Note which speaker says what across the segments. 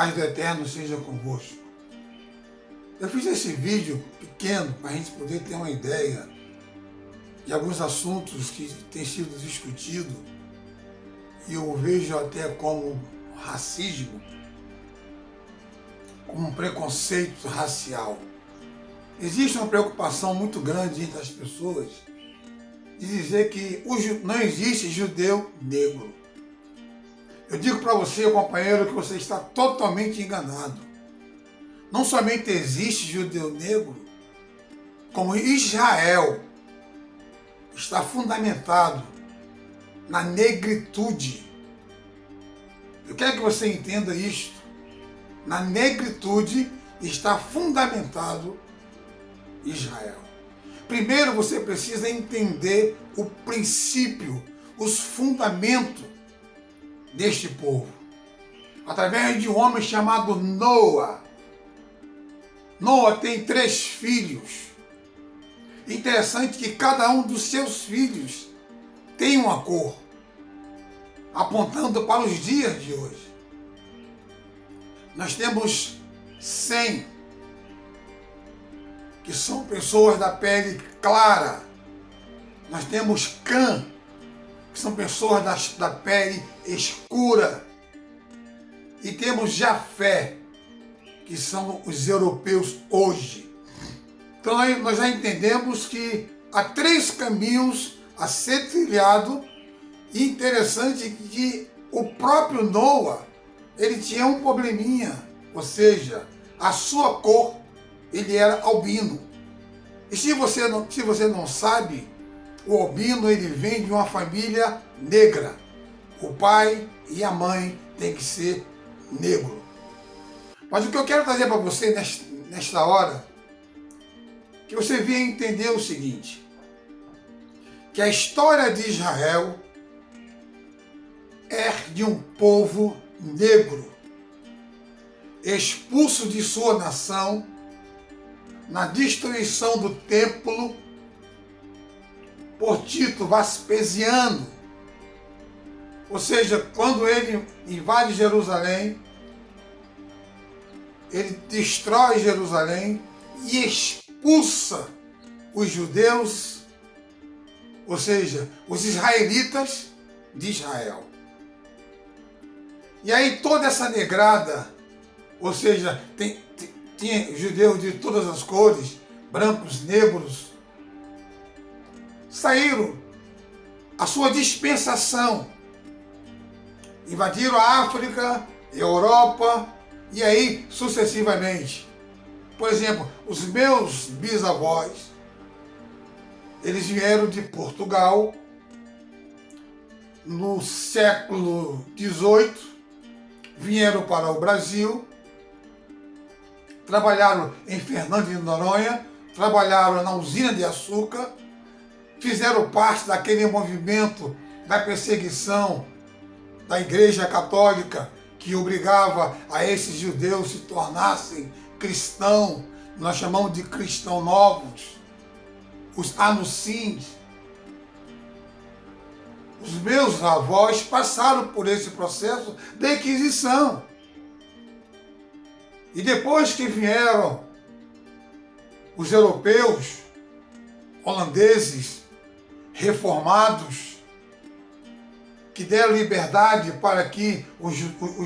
Speaker 1: paz do Eterno seja convosco. Eu fiz esse vídeo pequeno para a gente poder ter uma ideia de alguns assuntos que têm sido discutidos, e eu vejo até como racismo, como um preconceito racial. Existe uma preocupação muito grande entre as pessoas de dizer que não existe judeu negro. Eu digo para você, companheiro, que você está totalmente enganado. Não somente existe judeu negro, como Israel está fundamentado na negritude. Eu quero que você entenda isto. Na negritude está fundamentado Israel. Primeiro você precisa entender o princípio, os fundamentos deste povo. Através de um homem chamado Noa. Noa tem 3 filhos. Interessante que cada um dos seus filhos tem uma cor, apontando para os dias de hoje. Nós temos Sem, que são pessoas da pele clara. Nós temos Cã, que são pessoas da pele escura. E temos Jafé, que são os europeus hoje. Então nós já entendemos que há 3 caminhos a ser trilhado, e interessante que o próprio Noa, ele tinha um probleminha, ou seja, a sua cor, ele era albino. E se você não sabe, o albino ele vem de uma família negra. O pai e a mãe têm que ser negro. Mas o que eu quero trazer para você nesta hora, que você venha entender o seguinte, que a história de Israel é de um povo negro, expulso de sua nação, na destruição do templo por Tito Vespasiano. Ou seja, quando ele invade Jerusalém, ele destrói Jerusalém e expulsa os judeus, ou seja, os israelitas de Israel. E aí toda essa negrada, ou seja, tinha judeus de todas as cores, brancos, negros, saíram a sua dispensação, invadiram a África, a Europa, e aí sucessivamente. Por exemplo, os meus bisavós, eles vieram de Portugal no século XVIII, vieram para o Brasil, trabalharam em Fernando de Noronha, trabalharam na usina de açúcar, fizeram parte daquele movimento da perseguição da Igreja Católica, que obrigava a esses judeus se tornassem cristãos. Nós chamamos de cristãos novos, os anuncins. Os meus avós passaram por esse processo de Inquisição. E depois que vieram os europeus, holandeses, reformados, que deram liberdade para que o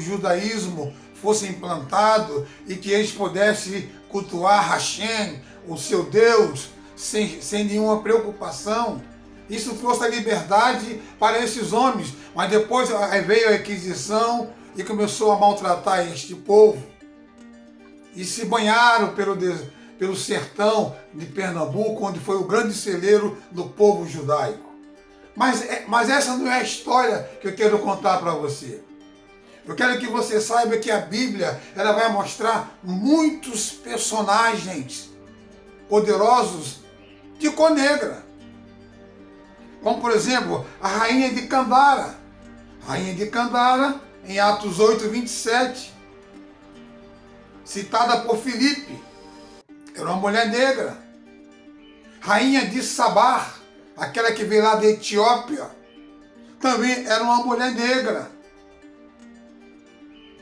Speaker 1: judaísmo fosse implantado e que eles pudessem cultuar Hashem, o seu Deus, sem nenhuma preocupação. Isso trouxe a liberdade para esses homens, mas depois veio a Inquisição e começou a maltratar este povo. E se banharam pelo sertão de Pernambuco, onde foi o grande celeiro do povo judaico. Mas essa não é a história que eu quero contar para você. Eu quero que você saiba que a Bíblia ela vai mostrar muitos personagens poderosos de cor negra. Como, por exemplo, a rainha de Candara. A rainha de Candara, em Atos 8, 27, citada por Filipe, era uma mulher negra. Rainha de Sabá, aquela que veio lá da Etiópia, também era uma mulher negra.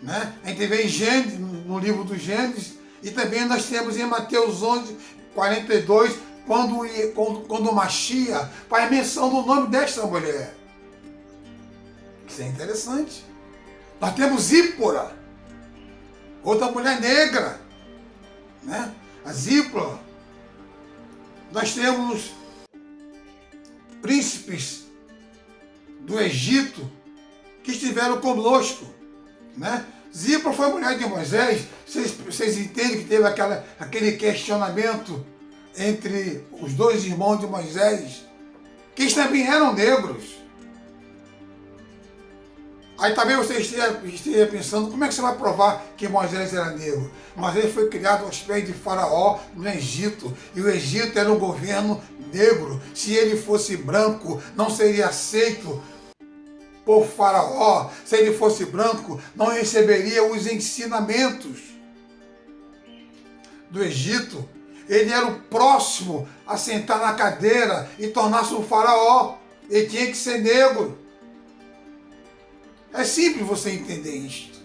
Speaker 1: né? A gente vê em Gênesis, no livro dos Gênesis, e também nós temos em Mateus 11, 42, quando Machia faz menção do nome desta mulher. Isso é interessante. Nós temos Zípora, outra mulher negra, né? A Zípora. Nós temos príncipes do Egito que estiveram conosco, né? Zípora foi a mulher de Moisés. Vocês entendem que teve aquele questionamento entre os dois irmãos de Moisés, que eles também eram negros. Aí também você esteja pensando, como é que você vai provar que Moisés era negro? Moisés foi criado aos pés de Faraó no Egito, e o Egito era um governo negro. Se ele fosse branco, não seria aceito por Faraó. Se ele fosse branco, não receberia os ensinamentos do Egito. Ele era o próximo a sentar na cadeira e tornar-se um faraó. Ele tinha que ser negro. É simples você entender isto.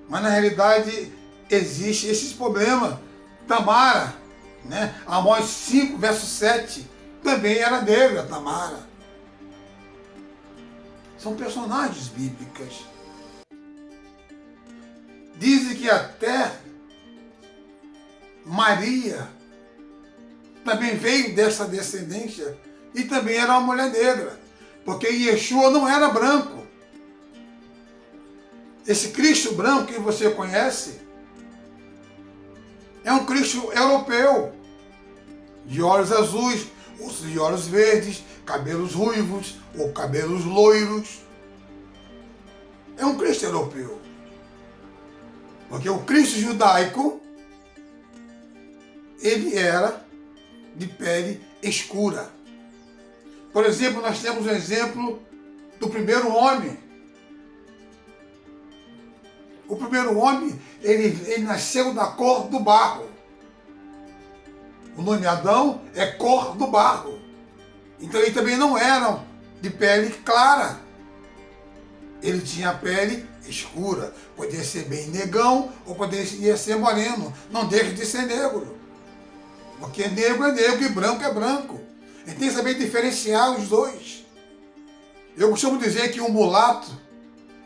Speaker 1: Mas na realidade existe esses problemas. Tamara, né? Amós 5, verso 7, também era negra, Tamara. São personagens bíblicas. Dizem que até Maria também veio dessa descendência e também era uma mulher negra, porque Yeshua não era branco. Esse Cristo branco que você conhece é um Cristo europeu, de olhos azuis, outros de olhos verdes, cabelos ruivos ou cabelos loiros. É um Cristo europeu, porque o Cristo judaico ele era de pele escura. Por exemplo, nós temos um exemplo do primeiro homem. O primeiro homem, ele nasceu da cor do barro. O nome Adão é cor do barro. Então ele também não era de pele clara. Ele tinha a pele escura. Podia ser bem negão ou poderia ser moreno. Não deixa de ser negro. Porque negro é negro e branco é branco. A gente tem que saber diferenciar os dois. Eu costumo dizer que um mulato,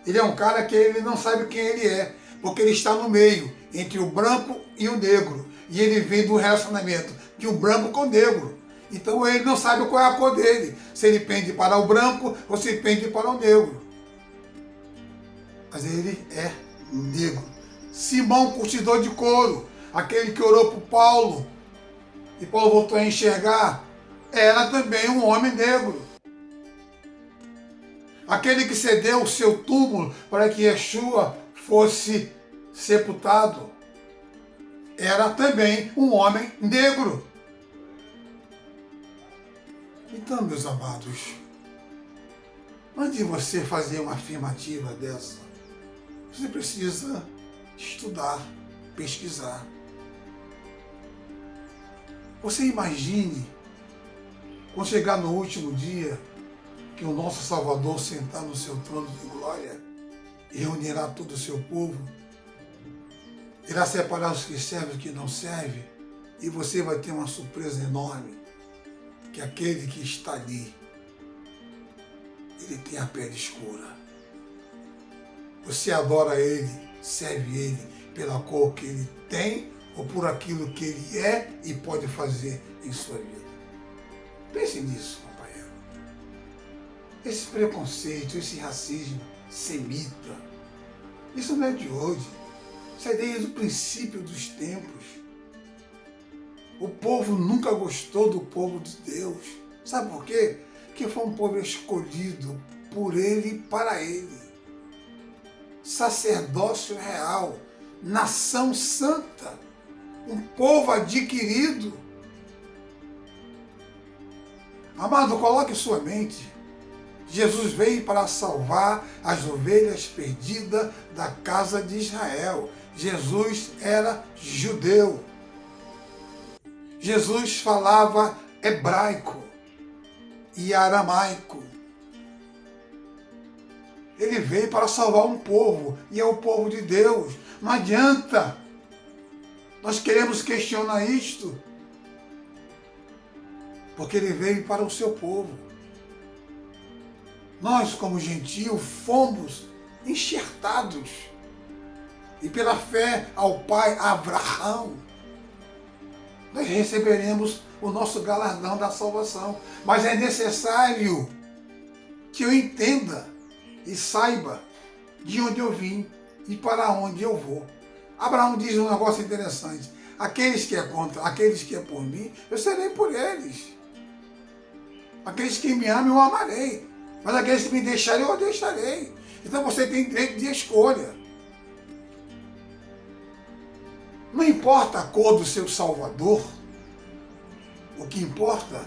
Speaker 1: ele é um cara que ele não sabe quem ele é, porque ele está no meio, entre o branco e o negro. E ele vem do relacionamento de um branco com negro. Então ele não sabe qual é a cor dele. Se ele pende para o branco ou se pende para o negro. Mas ele é negro. Simão, curtidor de couro, aquele que orou por Paulo, e Paulo voltou a enxergar, era também um homem negro. Aquele que cedeu o seu túmulo para que Yeshua fosse sepultado, era também um homem negro. Então, meus amados, antes de você fazer uma afirmativa dessa, você precisa estudar, pesquisar. Você imagine, quando chegar no último dia, que o nosso Salvador sentar no seu trono de glória e reunirá todo o seu povo, irá separar os que servem e os que não servem, e você vai ter uma surpresa enorme, que aquele que está ali, ele tem a pele escura. Você adora ele, serve ele pela cor que ele tem ou por aquilo que ele é e pode fazer em sua vida. Pense nisso, companheiro. Esse preconceito, esse racismo semita, isso não é de hoje. Isso é desde o princípio dos tempos. O povo nunca gostou do povo de Deus. Sabe por quê? Porque foi um povo escolhido por ele e para ele. Sacerdócio real, nação santa, um povo adquirido. Amado, coloque em sua mente, Jesus veio para salvar as ovelhas perdidas da casa de Israel. Jesus era judeu. Jesus falava hebraico e aramaico. Ele veio para salvar um povo, e é o povo de Deus. Não adianta. Nós queremos questionar isto, porque ele veio para o seu povo. Nós, como gentio, fomos enxertados, e pela fé ao pai Abraão, nós receberemos o nosso galardão da salvação. Mas é necessário que eu entenda e saiba de onde eu vim e para onde eu vou. Abraão diz um negócio interessante: aqueles que é contra, aqueles que é por mim, eu serei por eles. Aqueles que me amam, eu amarei. Mas aqueles que me deixarem, eu deixarei. Então você tem direito de escolha. Não importa a cor do seu Salvador, o que importa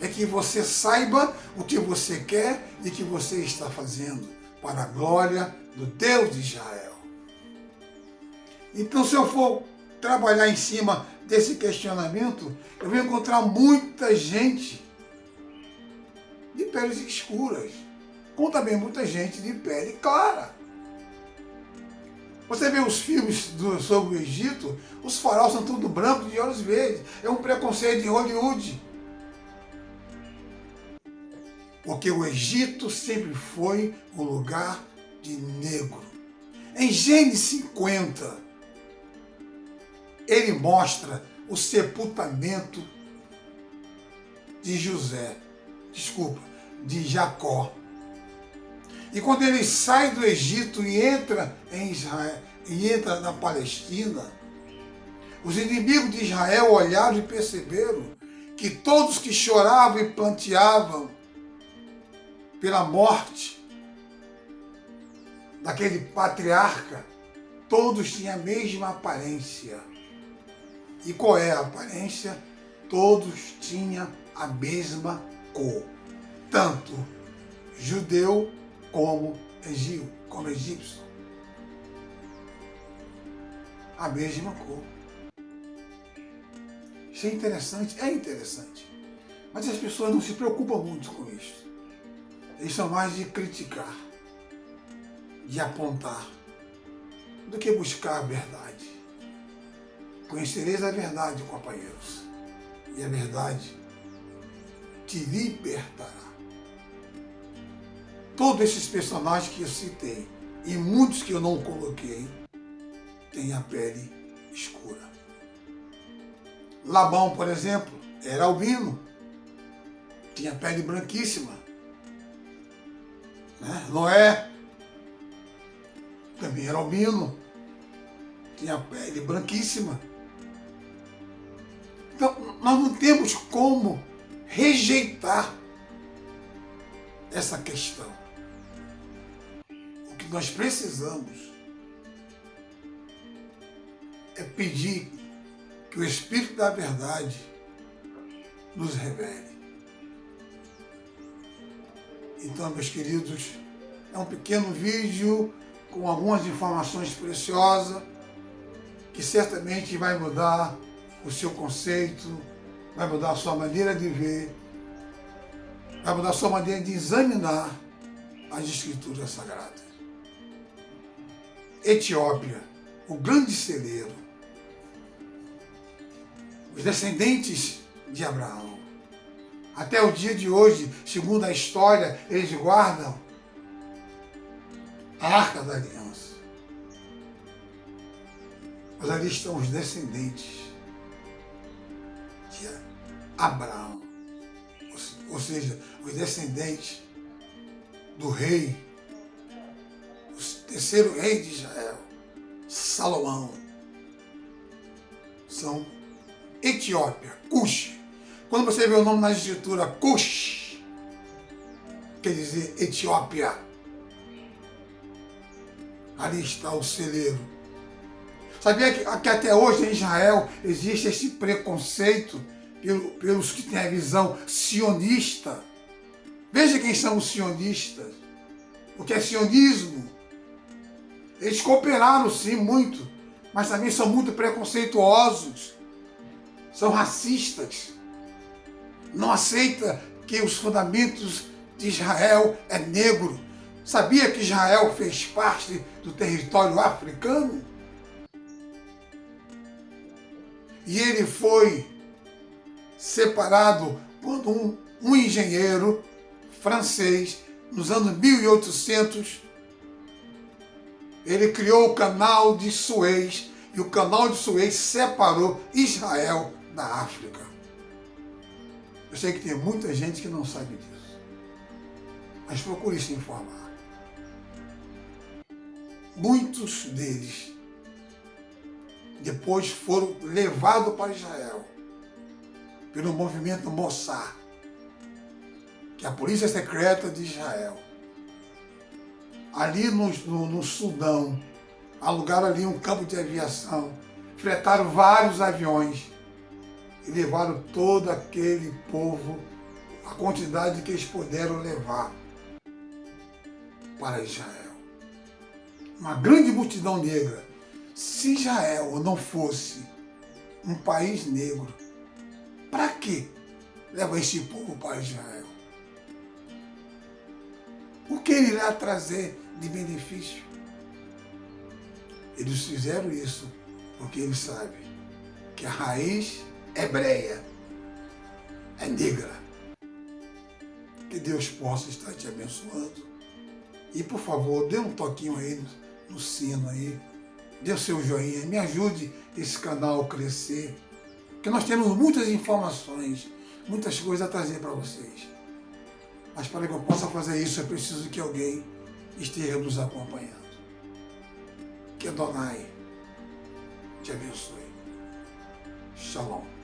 Speaker 1: é que você saiba o que você quer e o que você está fazendo para a glória do Deus de Israel. Então, se eu for trabalhar em cima desse questionamento, eu vou encontrar muita gente de peles escuras, como também muita gente de pele clara. Você vê os filmes sobre o Egito, os faraós são tudo brancos de olhos verdes. É um preconceito de Hollywood. Porque o Egito sempre foi um lugar de negro. Em Gênesis 50, ele mostra o sepultamento de Jacó. E quando ele sai do Egito e entra em Israel, e entra na Palestina, os inimigos de Israel olharam e perceberam que todos que choravam e planteavam pela morte daquele patriarca, todos tinham a mesma aparência. E qual é a aparência? Todos tinham a mesma cor, tanto judeu como egípcio. A mesma cor. Isso é interessante? É interessante. Mas as pessoas não se preocupam muito com isso. Eles são mais de criticar, de apontar, do que buscar a verdade. Conhecereis a verdade, companheiros, e a verdade te libertará. Todos esses personagens que eu citei, e muitos que eu não coloquei, têm a pele escura. Labão, por exemplo, era albino, tinha pele branquíssima. Noé também era albino, tinha pele branquíssima. Então, nós não temos como rejeitar essa questão. O que nós precisamos é pedir que o Espírito da Verdade nos revele. Então, meus queridos, é um pequeno vídeo com algumas informações preciosas que certamente vai mudar o seu conceito, vai mudar a sua maneira de ver, vai mudar a sua maneira de examinar as Escrituras Sagradas. Etiópia, o grande celeiro, os descendentes de Abraão. Até o dia de hoje, segundo a história, eles guardam a Arca da Aliança. Mas ali estão os descendentes de Abraão. Ou seja, os descendentes do rei, o terceiro rei de Israel, Salomão. São Etiópia, Cush. Quando você vê o nome na escritura Cush, quer dizer Etiópia. Ali está o celeiro. Sabia que até hoje em Israel existe esse preconceito pelos que têm a visão sionista? Veja quem são os sionistas. O que é sionismo? Eles cooperaram sim muito, mas também são muito preconceituosos. São racistas. Não aceita que os fundamentos de Israel é negro. Sabia que Israel fez parte do território africano? E ele foi separado quando um engenheiro francês, nos anos 1800, ele criou o canal de Suez, e o canal de Suez separou Israel da África. Eu sei que tem muita gente que não sabe disso, mas procure se informar. Muitos deles depois foram levados para Israel pelo movimento Mossad, que é a polícia secreta de Israel. Ali no Sudão, alugaram ali um campo de aviação, fretaram vários aviões e levaram todo aquele povo, a quantidade que eles puderam levar para Israel. Uma grande multidão negra. Se Israel não fosse um país negro, para que leva esse povo para Israel? O que ele irá trazer de benefício? Eles fizeram isso porque eles sabem que a raiz hebreia é negra. Que Deus possa estar te abençoando. E por favor, dê um toquinho aí no sino aí. Dê o seu joinha. Me ajude esse canal a crescer. Porque nós temos muitas informações, muitas coisas a trazer para vocês. Mas para que eu possa fazer isso, é preciso que alguém esteja nos acompanhando. Que Adonai te abençoe. Shalom.